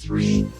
3, 2, 1.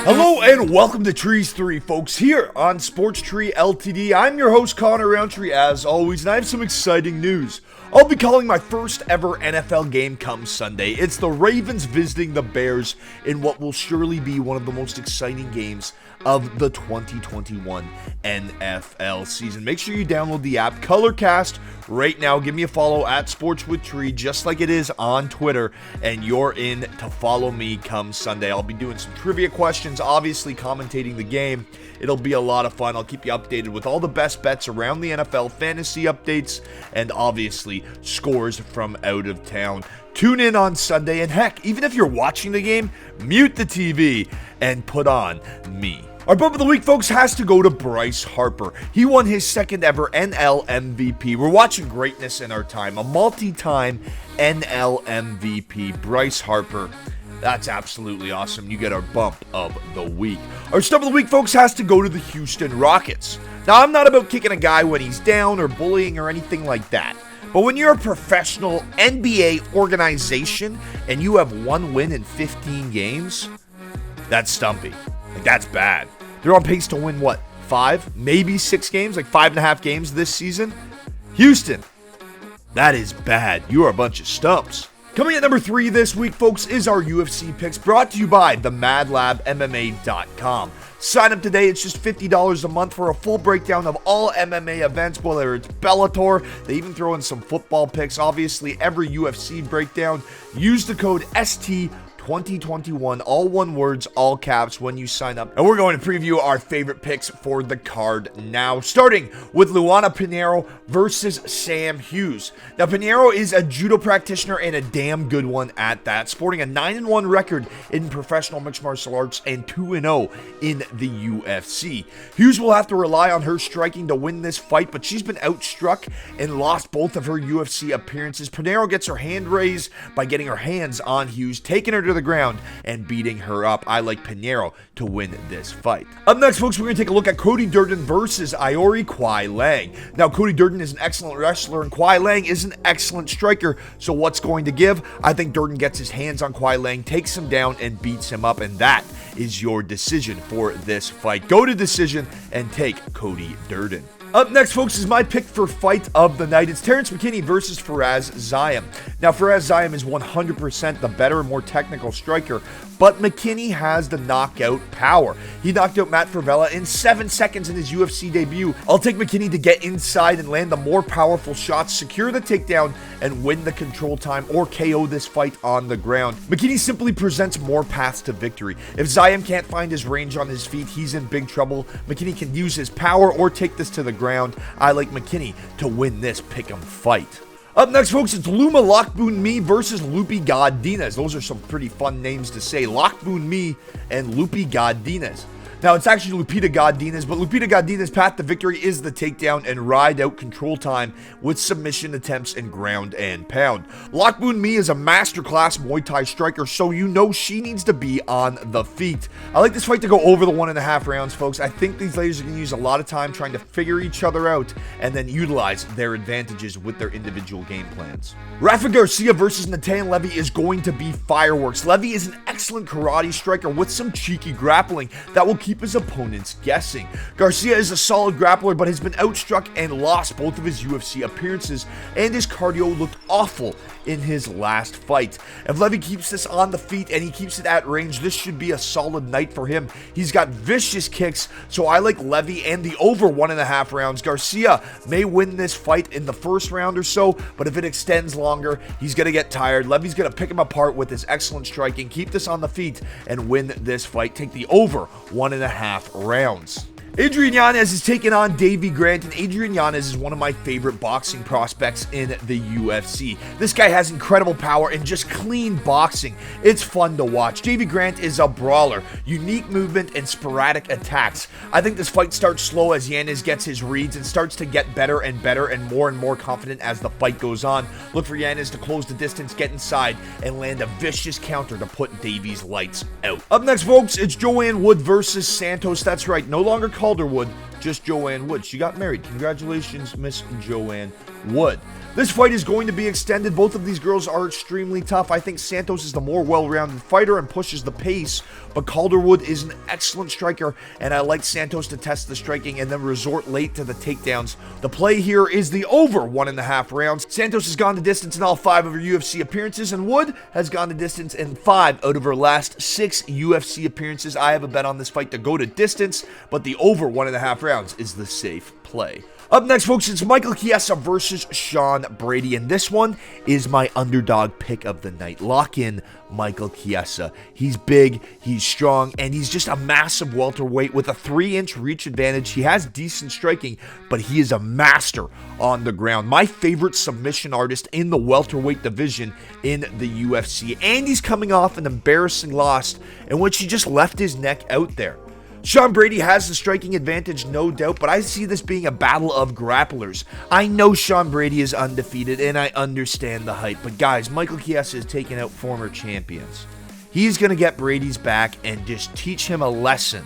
Hello and welcome to Trees 3, folks, here on Sports Tree Ltd. I'm your host, Connor Roundtree, as always, and I have some exciting news. I'll be calling my first ever NFL game come Sunday. It's the Ravens visiting the Bears in what will surely be one of the most exciting games of the 2021 NFL season. Make sure you download the app Colorcast right now. Give me a follow at Sports with Tree, just like it is on Twitter, and you're in to follow me come Sunday. I'll be doing some trivia questions, obviously commentating the game. It'll be a lot of fun. I'll keep you updated with all the best bets around the NFL, fantasy updates, and obviously scores from out of town. Tune in on Sunday, and heck, even if you're watching the game, mute the TV and put on me. Our bump of the week, folks, has to go to Bryce Harper. He won his second ever NL MVP. We're watching greatness in our time. A multi-time NL MVP, Bryce Harper. That's absolutely awesome. You get our bump of the week. Our stump of the week, folks, has to go to the Houston Rockets. Now, I'm not about kicking a guy when he's down or bullying or anything like that. But when you're a professional NBA organization and you have one win in 15 games, that's stumpy. Like, that's bad. They're on pace to win, what, 5, maybe 6 games? Like 5.5 games this season? Houston, that is bad. You are a bunch of stumps. Coming at number 3 this week, folks, is our UFC picks, brought to you by themadlabmma.com. Sign up today. It's just $50 a month for a full breakdown of all MMA events, whether it's Bellator. They even throw in some football picks. Obviously, every UFC breakdown. Use the code ST2021, all one words, all caps, when you sign up. And we're going to preview our favorite picks for the card now, starting with Luana Pinero versus Sam Hughes. Now, Pinero is a judo practitioner and a damn good one at that, sporting a 9-1 record in professional mixed martial arts and 2-0 in the UFC. Hughes will have to rely on her striking to win this fight, but she's been outstruck and lost both of her UFC appearances. Pinero gets her hand raised by getting her hands on Hughes, taking her to the ground and beating her up. I like Pinero to win this fight. Up next, folks, we're going to take a look at Cody Durden versus Iori Kwai. Now, Cody Durden is an excellent wrestler and Kwai is an excellent striker. So what's going to give? I think Durden gets his hands on Kwai, takes him down and beats him up, and that is your decision for this fight. Go to decision and take Cody Durden. Up next, folks, is my pick for fight of the night. It's Terence Mckinney versus Ferraz Zayem. Now, Ferraz Zayem is 100% the better and more technical striker, but Mckinney has the knockout power. He knocked out Matt Fervella in 7 seconds in his UFC debut. I'll take Mckinney to get inside and land the more powerful shots, secure the takedown, and win the control time or KO this fight on the ground. Mckinney simply presents more paths to victory. If Zayem can't find his range on his feet, he's in big trouble. Mckinney can use his power or take this to the ground. I like Mckinney to win this pick'em fight. Up next, folks, it's Luma Lockboon-Me versus Lupi Godinez. Those are some pretty fun names to say. Lockboon-Me and Lupi Godinez. Now, it's actually Lupita Godinez, but Lupita Godinez's path to victory is the takedown and ride out control time with submission attempts and ground and pound. Lockboon-Me is a masterclass Muay Thai striker, so you know she needs to be on the feet. I like this fight to go over the 1.5 rounds, folks. I think these ladies are going to use a lot of time trying to figure each other out and then utilize their advantages with their individual game plans. Rafa Garcia versus Natan Levy is going to be fireworks. Levy is an excellent karate striker with some cheeky grappling that will keep his opponents guessing. Garcia is a solid grappler, but has been outstruck and lost both of his UFC appearances, and his cardio looked awful in his last fight. If Levy keeps this on the feet and he keeps it at range, this should be a solid night for him. He's got vicious kicks, so I like Levy and the over 1.5 rounds. Garcia may win this fight in the first round or so, but if it extends longer, he's going to get tired. Levy's going to pick him apart with his excellent striking, keep this on the feet, and win this fight. Take the over 1.5 rounds. Adrian Yanez is taking on Davy Grant, and Adrian Yanez is one of my favorite boxing prospects in the UFC. This guy has incredible power and just clean boxing. It's fun to watch. Davy Grant is a brawler, unique movement and sporadic attacks. I think this fight starts slow as Yanez gets his reads and starts to get better and more confident as the fight goes on. Look for Yanez to close the distance, get inside, and land a vicious counter to put Davy's lights out. Up next, folks, it's Joanne Wood versus Santos. That's right, no longer Calderwood, just Joanne Wood. She got married. Congratulations, Miss Joanne Wood. This fight is going to be extended. Both of these girls are extremely tough. I think Santos is the more well-rounded fighter and pushes the pace, but Calderwood is an excellent striker, and I like Santos to test the striking and then resort late to the takedowns. The play here is the over 1.5 rounds. Santos has gone the distance in all 5 of her UFC appearances, and Wood has gone the distance in 5 out of her last 6 UFC appearances. I have a bet on this fight to go to distance, but the over 1.5 rounds is the safe play. Up next, folks, it's Michael Kiesa versus Sean Brady, and this one is my underdog pick of the night. Lock in Michael Kiesa. He's big, he's strong, and he's just a massive welterweight with a 3-inch reach advantage. He has decent striking, but he is a master on the ground. My favorite submission artist in the welterweight division in the UFC, and he's coming off an embarrassing loss in which he just left his neck out there. Sean Brady has the striking advantage, no doubt, but I see this being a battle of grapplers. I know Sean Brady is undefeated, and I understand the hype, but guys, Michael Kiesa is taking out former champions. He's going to get Brady's back and just teach him a lesson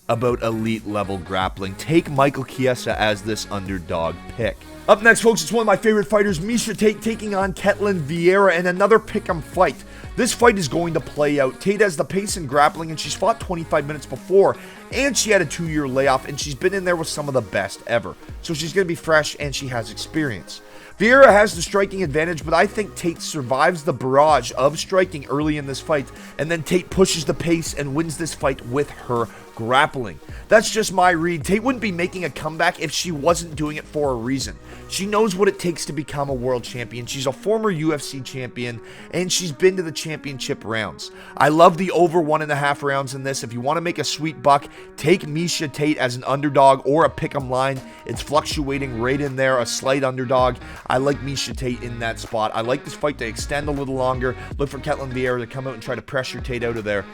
about elite level grappling. Take Michael Kiesa as this underdog pick. Up next, folks, it's one of my favorite fighters, Miesha Tate, taking on Caitlyn Vieira in another pick'em fight. This fight is going to play out. Tate has the pace in grappling, and she's fought 25 minutes before, and she had a 2-year layoff, and she's been in there with some of the best ever. So she's going to be fresh, and she has experience. Vieira has the striking advantage, but I think Tate survives the barrage of striking early in this fight, and then Tate pushes the pace and wins this fight with her grappling. That's just my read. Tate wouldn't be making a comeback if she wasn't doing it for a reason. She knows what it takes to become a world champion. She's a former UFC champion, and she's been to the championship rounds. I love the over 1.5 rounds in this. If you want to make a sweet buck, take Miesha Tate as an underdog or a pick'em line. It's fluctuating right in there, a slight underdog. I like Miesha Tate in that spot. I like this fight to extend a little longer. Look for Caitlyn Vieira to come out and try to pressure Tate out of there,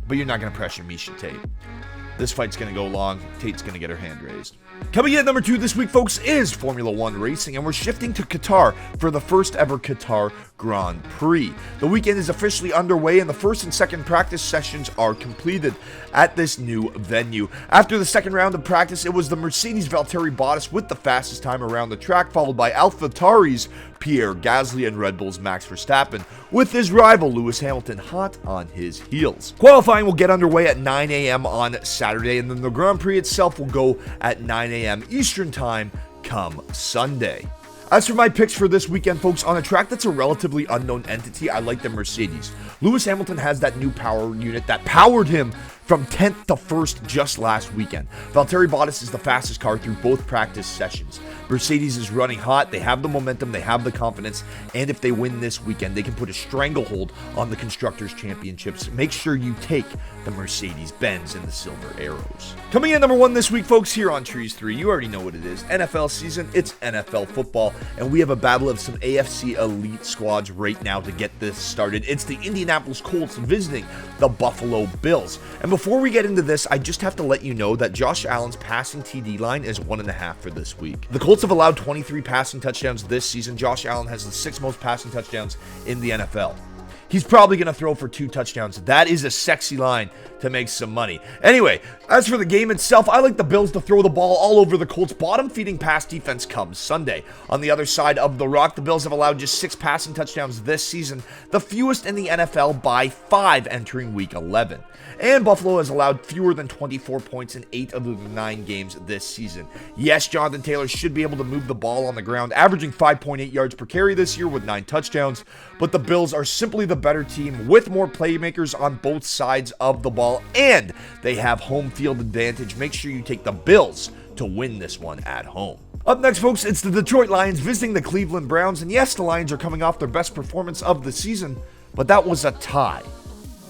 but you're not going to pressure Miesha Tate. This fight's going to go long. Tate's going to get her hand raised. Coming in at number 2 this week, folks, is Formula 1 racing, and we're shifting to Qatar for the first ever Qatar Grand Prix. The weekend is officially underway, and the first and second practice sessions are completed at this new venue. After the second round of practice, it was the Mercedes Valtteri Bottas with the fastest time around the track, followed by AlphaTauri's Pierre Gasly and Red Bull's Max Verstappen, with his rival Lewis Hamilton hot on his heels. Qualifying will get underway at 9 a.m. on Saturday, and then the Grand Prix itself will go at 9 a.m. Eastern Time come Sunday. As for my picks for this weekend, folks, on a track that's a relatively unknown entity, I like the Mercedes. Lewis Hamilton has that new power unit that powered him from 10th to 1st just last weekend. Valtteri Bottas is the fastest car through both practice sessions. Mercedes is running hot, they have the momentum, they have the confidence, and if they win this weekend, they can put a stranglehold on the Constructors' Championships. Make sure you take the Mercedes-Benz and the Silver Arrows. Coming in number 1 this week, folks, here on Trees 3, you already know what it is. NFL season, it's NFL football, and we have a battle of some AFC elite squads right now to get this started. It's the Indianapolis Colts visiting the Buffalo Bills. And before we get into this, I just have to let you know that Josh Allen's passing TD line is 1.5 for this week. The Colts have allowed 23 passing touchdowns this season. Josh Allen has the 6th most passing touchdowns in the NFL. He's probably going to throw for 2 touchdowns. That is a sexy line to make some money. Anyway, as for the game itself, I like the Bills to throw the ball all over the Colts' bottom-feeding pass defense come Sunday. On the other side of the rock, the Bills have allowed just 6 passing touchdowns this season, the fewest in the NFL by 5 entering Week 11. And Buffalo has allowed fewer than 24 points in 8 of the 9 games this season. Yes, Jonathan Taylor should be able to move the ball on the ground, averaging 5.8 yards per carry this year with 9 touchdowns, but the Bills are simply the better team with more playmakers on both sides of the ball, and they have home field advantage. Make sure you take the Bills to win this one at home. Up next, folks, it's the Detroit Lions visiting the Cleveland Browns, and yes, the Lions are coming off their best performance of the season, but that was a tie.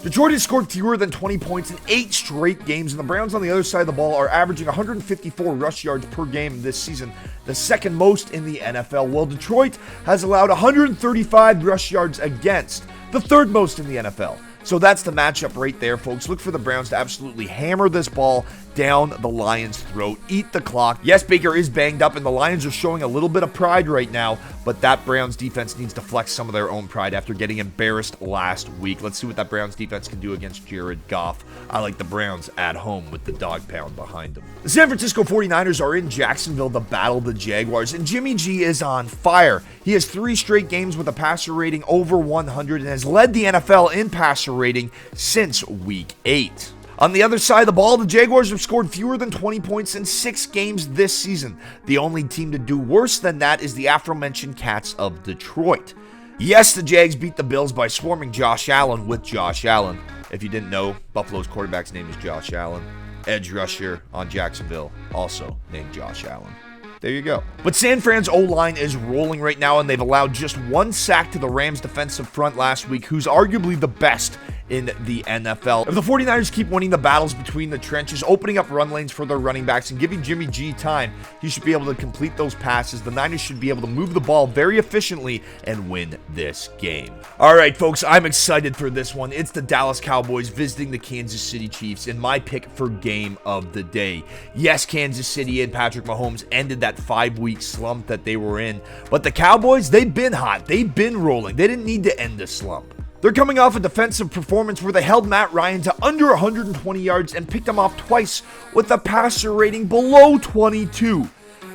Detroit has scored fewer than 20 points in 8 straight games, and the Browns on the other side of the ball are averaging 154 rush yards per game this season, the second most in the NFL, while Detroit has allowed 135 rush yards against, the third most in the NFL. So that's the matchup right there, folks. Look for the Browns to absolutely hammer this ball down the Lions' throat. Eat the clock. Yes, Baker is banged up, and the Lions are showing a little bit of pride right now, but that Browns defense needs to flex some of their own pride after getting embarrassed last week. Let's see what that Browns defense can do against Jared Goff. I like the Browns at home with the dog pound behind them. The San Francisco 49ers are in Jacksonville to battle the Jaguars, and Jimmy G is on fire. He has 3 straight games with a passer rating over 100 and has led the NFL in passer rating since week 8. On the other side of the ball, the Jaguars have scored fewer than 20 points in 6 games this season. The only team to do worse than that is the aforementioned Cats of Detroit. Yes, the Jags beat the Bills by swarming Josh Allen with Josh Allen. If you didn't know, Buffalo's quarterback's name is Josh Allen. Edge rusher on Jacksonville, also named Josh Allen. There you go. But San Fran's O-line is rolling right now, and they've allowed just 1 sack to the Rams' defensive front last week, who's arguably the best in the NFL. If the 49ers keep winning the battles between the trenches, opening up run lanes for their running backs and giving Jimmy G time, he should be able to complete those passes. The Niners should be able to move the ball very efficiently and win this game. All right, folks, I'm excited for this one. It's the Dallas Cowboys visiting the Kansas City Chiefs, and my pick for game of the day. Yes, Kansas City and Patrick Mahomes ended that 5-week slump that they were in, but the Cowboys, they've been hot. They've been rolling. They didn't need to end the slump. They're coming off a defensive performance where they held Matt Ryan to under 120 yards and picked him off twice with a passer rating below 22.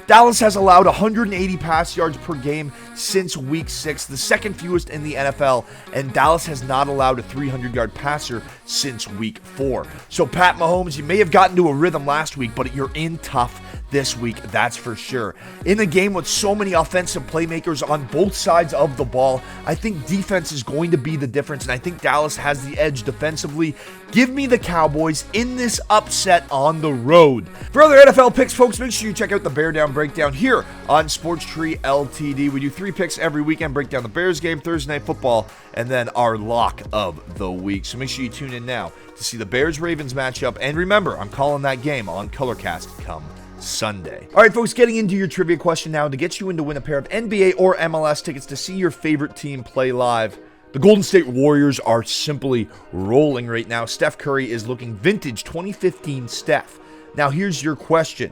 Dallas has allowed 180 pass yards per game since week 6, the second fewest in the NFL, and Dallas has not allowed a 300-yard passer since week 4. So Pat Mahomes, you may have gotten to a rhythm last week, but you're in tough this week, that's for sure. In a game with so many offensive playmakers on both sides of the ball, I think defense is going to be the difference, and I think Dallas has the edge defensively. Give me the Cowboys in this upset on the road. For other NFL picks, folks, make sure you check out the Bear Down Breakdown here on Sports Tree LTD. We do 3 picks every weekend, break down the Bears game, Thursday Night Football, and then our lock of the week. So make sure you tune in now to see the Bears-Ravens matchup, and remember, I'm calling that game on Colorcast come Sunday. All right, folks, getting into your trivia question now to get you in to win a pair of NBA or MLS tickets to see your favorite team play live. The Golden State Warriors are simply rolling right now. Steph Curry is looking vintage 2015 Steph. Now, here's your question.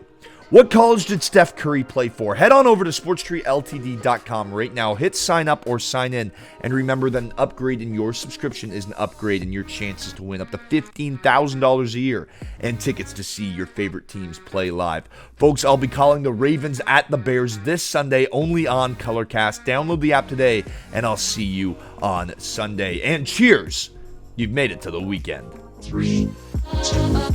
What college did Steph Curry play for? Head on over to SportsTreeLTD.com right now. Hit sign up or sign in. And remember that an upgrade in your subscription is an upgrade in your chances to win up to $15,000 a year and tickets to see your favorite teams play live. Folks, I'll be calling the Ravens at the Bears this Sunday only on Colorcast. Download the app today, and I'll see you on Sunday. And cheers! You've made it to the weekend. 3, 2, 1.